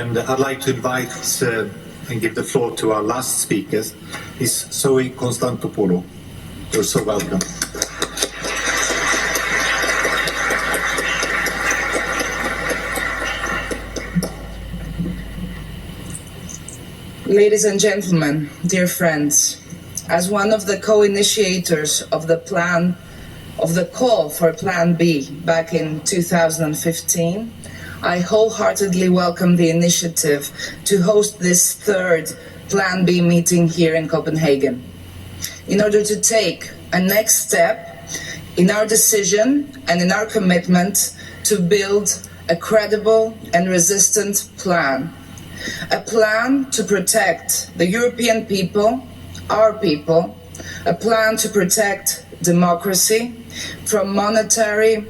And I'd like to invite and give the floor to our last speaker, is Zoe Konstantopoulou. You're so welcome. Ladies and gentlemen, dear friends, as one of the co-initiators of the call for Plan B back in 2015, I wholeheartedly welcome the initiative to host this third Plan B meeting here in Copenhagen, in order to take a next step in our decision and in our commitment to build a credible and resistant plan. A plan to protect the European people, our people, a plan to protect democracy from monetary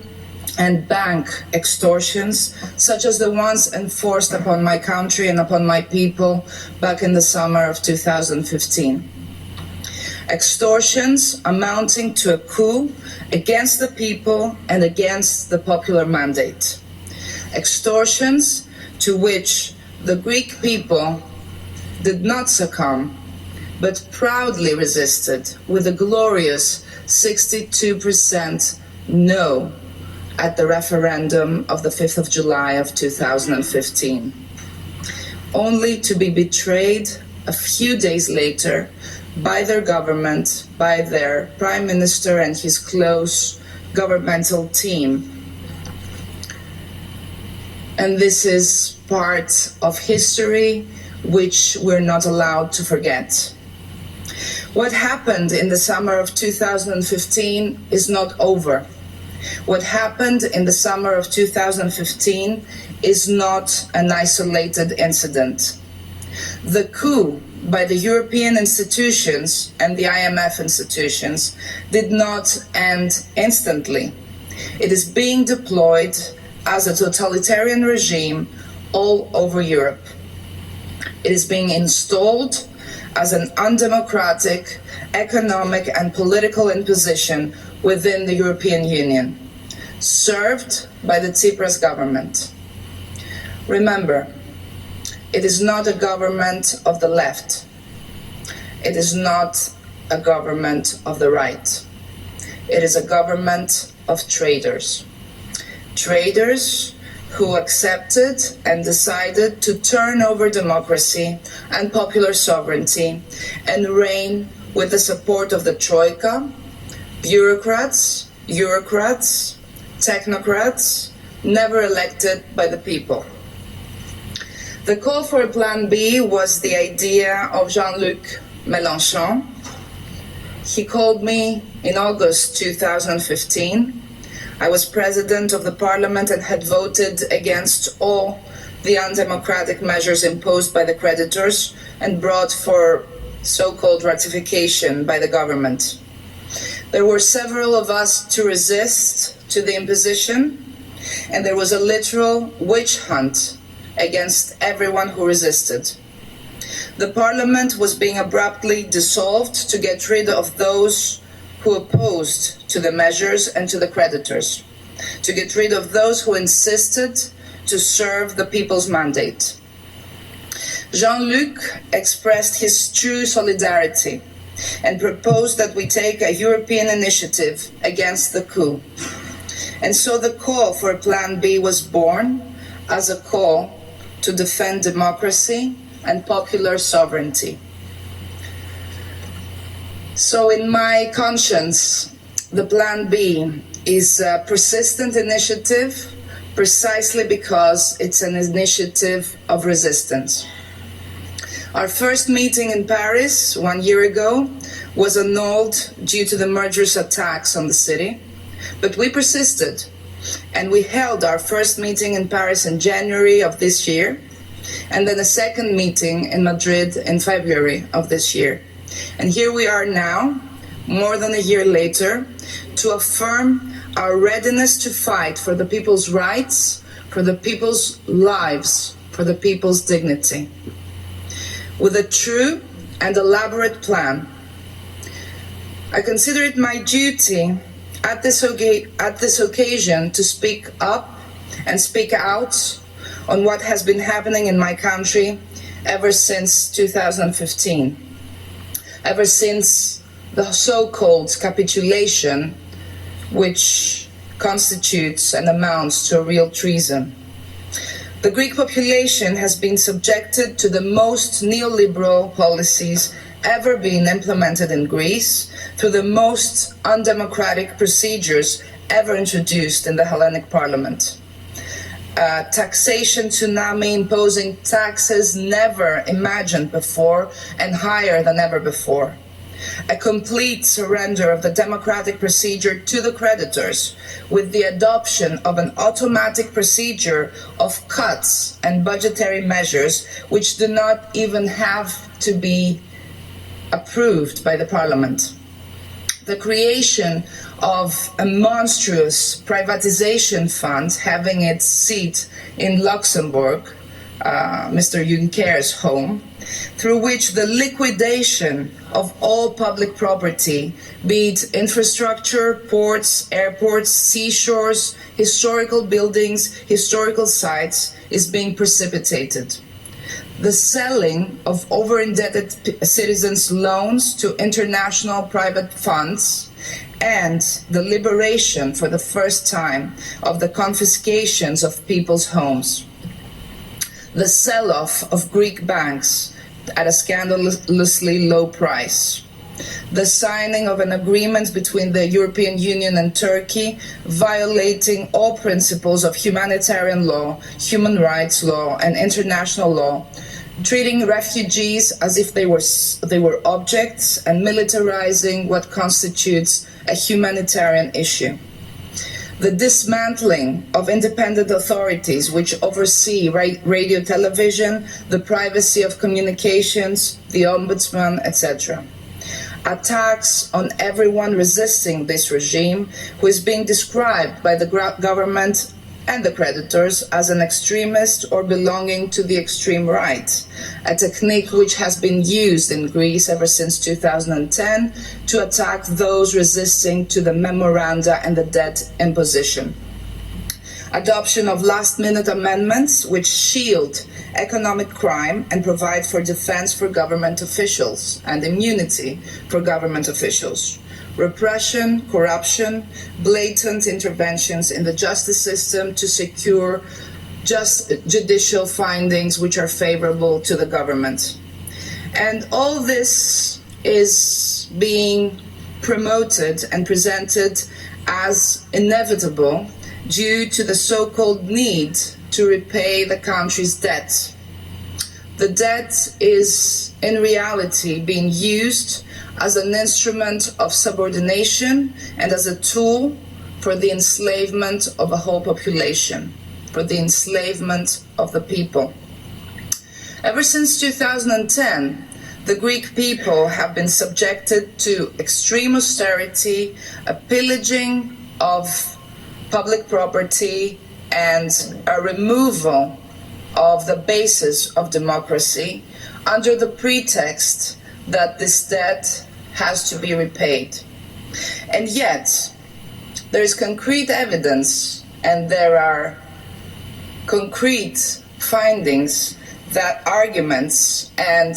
and bank extortions, such as the ones enforced upon my country and upon my people back in the summer of 2015. Extortions amounting to a coup against the people and against the popular mandate. Extortions to which the Greek people did not succumb, but proudly resisted with a glorious 62% no at the referendum of the 5th of July of 2015, only to be betrayed a few days later by their government, by their Prime Minister and his close governmental team. And this is part of history which we're not allowed to forget. What happened in the summer of 2015 is not over. What happened in the summer of 2015 is not an isolated incident. The coup by the European institutions and the IMF institutions did not end instantly. It is being deployed as a totalitarian regime all over Europe. It is being installed as an undemocratic economic and political imposition within the European Union, served by the Tsipras government. Remember, it is not a government of the left. It is not a government of the right. It is a government of traitors. Traitors who accepted and decided to turn over democracy and popular sovereignty and reign with the support of the Troika, bureaucrats, eurocrats, technocrats, never elected by the people. The call for a Plan B was the idea of Jean-Luc Mélenchon. He called me in August 2015. I was president of the parliament and had voted against all the undemocratic measures imposed by the creditors and brought for so-called ratification by the government. There were several of us to resist to the imposition, and there was a literal witch hunt against everyone who resisted. The parliament was being abruptly dissolved to get rid of those who opposed to the measures and to the creditors, to get rid of those who insisted to serve the people's mandate. Jean-Luc expressed his true solidarity and proposed that we take a European initiative against the coup. And so the call for Plan B was born as a call to defend democracy and popular sovereignty. So in my conscience, the Plan B is a persistent initiative precisely because it's an initiative of resistance. Our first meeting in Paris 1 year ago was annulled due to the murderous attacks on the city, but we persisted and we held our first meeting in Paris in January of this year, and then a second meeting in Madrid in February of this year. And here we are now, more than a year later, to affirm our readiness to fight for the people's rights, for the people's lives, for the people's dignity. With a true and elaborate plan. I consider it my duty at this occasion to speak up and speak out on what has been happening in my country ever since 2015, ever since the so-called capitulation, which constitutes and amounts to a real treason. The Greek population has been subjected to the most neoliberal policies ever been implemented in Greece, through the most undemocratic procedures ever introduced in the Hellenic Parliament. A taxation tsunami imposing taxes never imagined before and higher than ever before. A complete surrender of the democratic procedure to the creditors, with the adoption of an automatic procedure of cuts and budgetary measures which do not even have to be approved by the Parliament. The creation of a monstrous privatization fund having its seat in Luxembourg, Mr. Juncker's home, through which the liquidation of all public property, be it infrastructure, ports, airports, seashores, historical buildings, historical sites, is being precipitated. The selling of over-indebted citizens' loans to international private funds, and the liberation for the first time of the confiscations of people's homes. The sell-off of Greek banks at a scandalously low price. The signing of an agreement between the European Union and Turkey, violating all principles of humanitarian law, human rights law, and international law, treating refugees as if they were objects, and militarizing what constitutes a humanitarian issue. The dismantling of independent authorities which oversee radio, television, the privacy of communications, the ombudsman, etc. Attacks on everyone resisting this regime, who is being described by the government and the creditors as an extremist or belonging to the extreme right, a technique which has been used in Greece ever since 2010 to attack those resisting to the memoranda and the debt imposition. Adoption of last-minute amendments which shield economic crime and provide for defense for government officials and immunity for government officials. Repression, corruption, blatant interventions in the justice system to secure just judicial findings which are favorable to the government. And all this is being promoted and presented as inevitable due to the so-called need to repay the country's debt. The debt is in reality being used as an instrument of subordination and as a tool for the enslavement of a whole population, for the enslavement of the people. Ever since 2010, the Greek people have been subjected to extreme austerity, a pillaging of public property, and a removal of the basis of democracy under the pretext that this debt has to be repaid. And yet, there is concrete evidence and there are concrete findings that arguments and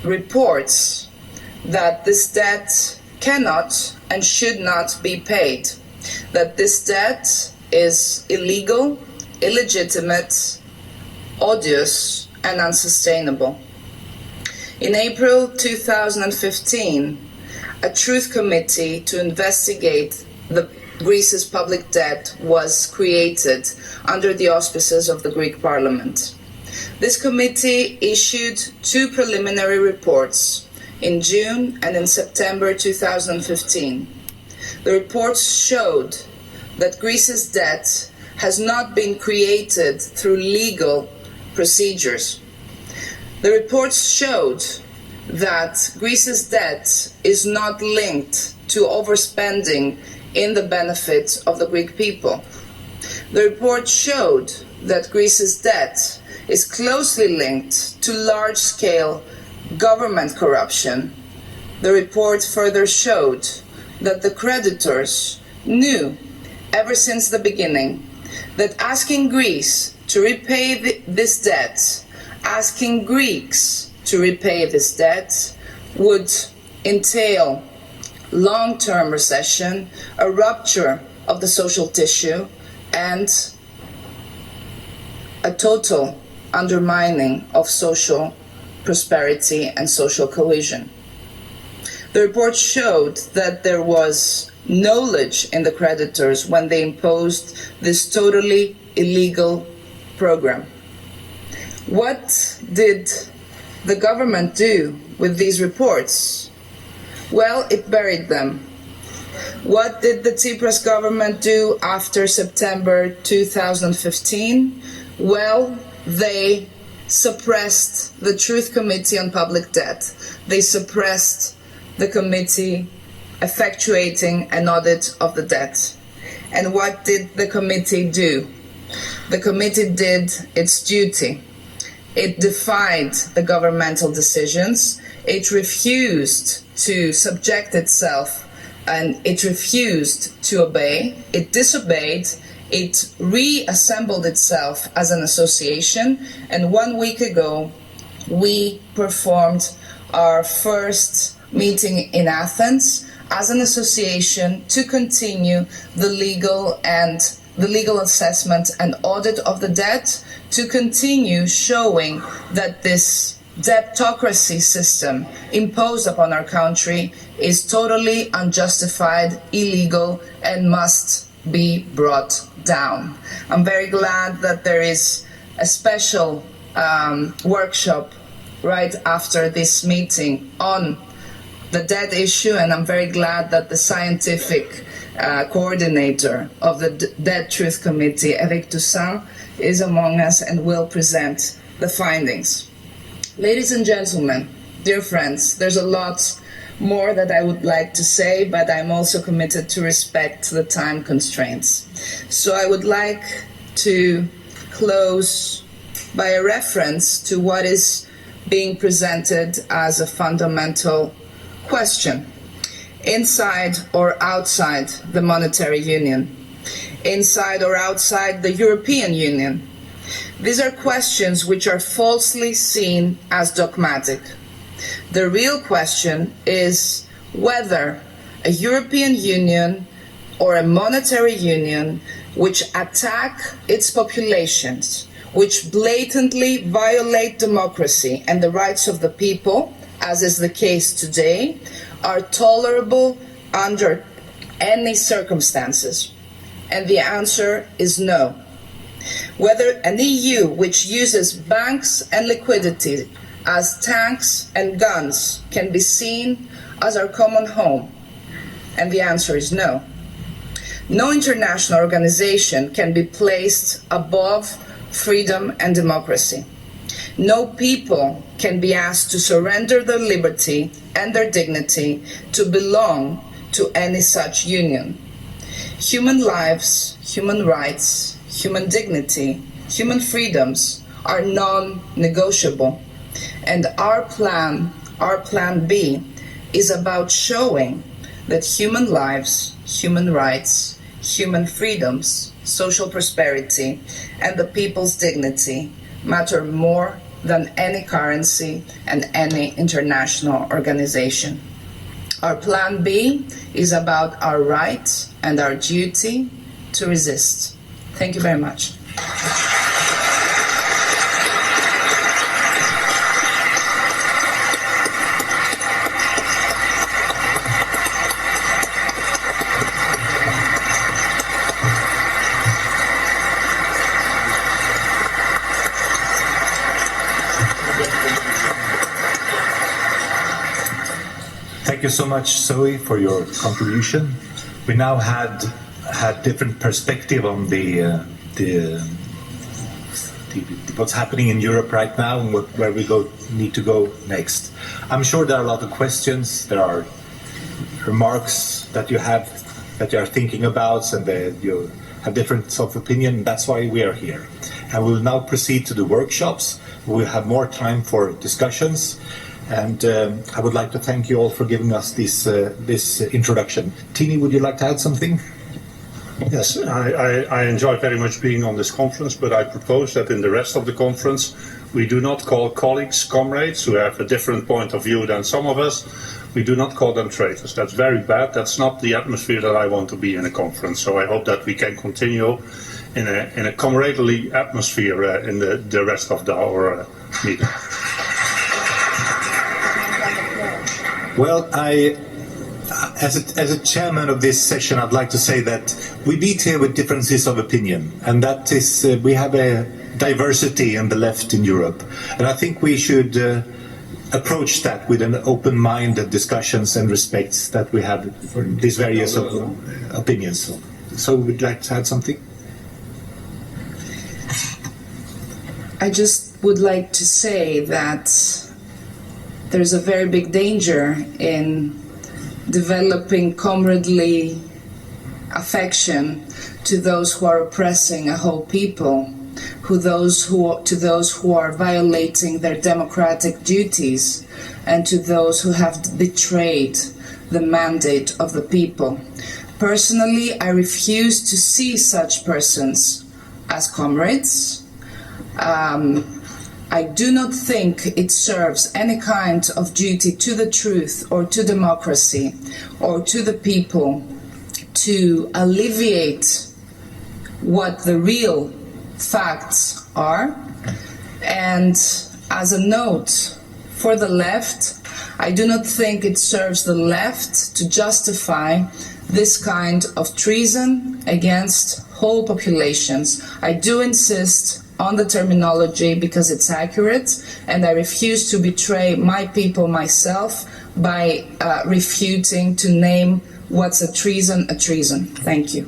reports that this debt cannot and should not be paid, that this debt is illegal, illegitimate, odious, and unsustainable. In April 2015, a truth committee to investigate Greece's public debt was created under the auspices of the Greek Parliament. This committee issued 2 preliminary reports in June and in September 2015. The reports showed that Greece's debt has not been created through legal procedures. The reports showed that Greece's debt is not linked to overspending in the benefit of the Greek people. The report showed that Greece's debt is closely linked to large-scale government corruption. The report further showed that the creditors knew ever since the beginning that asking Greece to repay this debt, asking Greeks to repay this debt, would entail long-term recession, a rupture of the social tissue, and a total undermining of social prosperity and social cohesion. The report showed that there was knowledge in the creditors when they imposed this totally illegal program. What did the government do with these reports? Well, it buried them. What did the Tsipras government do after September 2015? Well, they suppressed the Truth Committee on Public Debt. They suppressed the committee effectuating an audit of the debt. And what did the committee do? The committee did its duty. It defied the governmental decisions. It refused to subject itself, and it refused to obey. It disobeyed. It reassembled itself as an association, and 1 week ago we performed our first meeting in Athens as an association to continue the legal assessment and audit of the debt, to continue showing that this debtocracy system imposed upon our country is totally unjustified, illegal, and must be brought down. I'm very glad that there is a special workshop right after this meeting on the debt issue, and I'm very glad that the scientific coordinator of the Debt Truth Committee, Eric Toussaint, is among us and will present the findings. Ladies and gentlemen, dear friends, there's a lot more that I would like to say, but I'm also committed to respect the time constraints. So I would like to close by a reference to what is being presented as a fundamental question. Inside or outside the monetary union? Inside or outside the European Union? These are questions which are falsely seen as dogmatic. The real question is whether a European Union or a monetary union which attack its populations, which blatantly violate democracy and the rights of the people, as is the case today, are tolerable under any circumstances? And the answer is no. Whether an EU which uses banks and liquidity as tanks and guns can be seen as our common home? And the answer is no. No international organization can be placed above freedom and democracy. No people can be asked to surrender their liberty and their dignity to belong to any such union. Human lives, human rights, human dignity, human freedoms are non-negotiable. And our plan B, is about showing that human lives, human rights, human freedoms, social prosperity, and the people's dignity matter more than any currency and any international organization. Our plan B is about our right and our duty to resist. Thank you very much. Thank you so much, Zoe, for your contribution. We now had different perspective on the what's happening in Europe right now and where we need to go next. I'm sure there are a lot of questions. There are remarks that you are thinking about, and you have different sort of opinion. That's why we are here. And we will now proceed to the workshops. We'll have more time for discussions. And I would like to thank you all for giving us this introduction. Tini, would you like to add something? Yes, I enjoy very much being on this conference, but I propose that in the rest of the conference we do not call colleagues, comrades who have a different point of view than some of us, we do not call them traitors. That's very bad. That's not the atmosphere that I want to be in a conference. So I hope that we can continue in a camaraderie atmosphere in the rest of our meeting. Well, as a chairman of this session, I'd like to say that we meet here with differences of opinion, and that is we have a diversity in the left in Europe, and I think we should approach that with an open-minded discussions and respect that we have for these various opinions. So would you like to add something? I just would like to say that there's a very big danger in developing comradely affection to those who are oppressing a whole people, to those who are violating their democratic duties, and to those who have betrayed the mandate of the people. Personally, I refuse to see such persons as comrades. I do not think it serves any kind of duty to the truth or to democracy or to the people to alleviate what the real facts are. And as a note for the left, I do not think it serves the left to justify this kind of treason against whole populations. I do insist on the terminology because it's accurate, and I refuse to betray my people myself by refuting to name what's a treason. Thank you.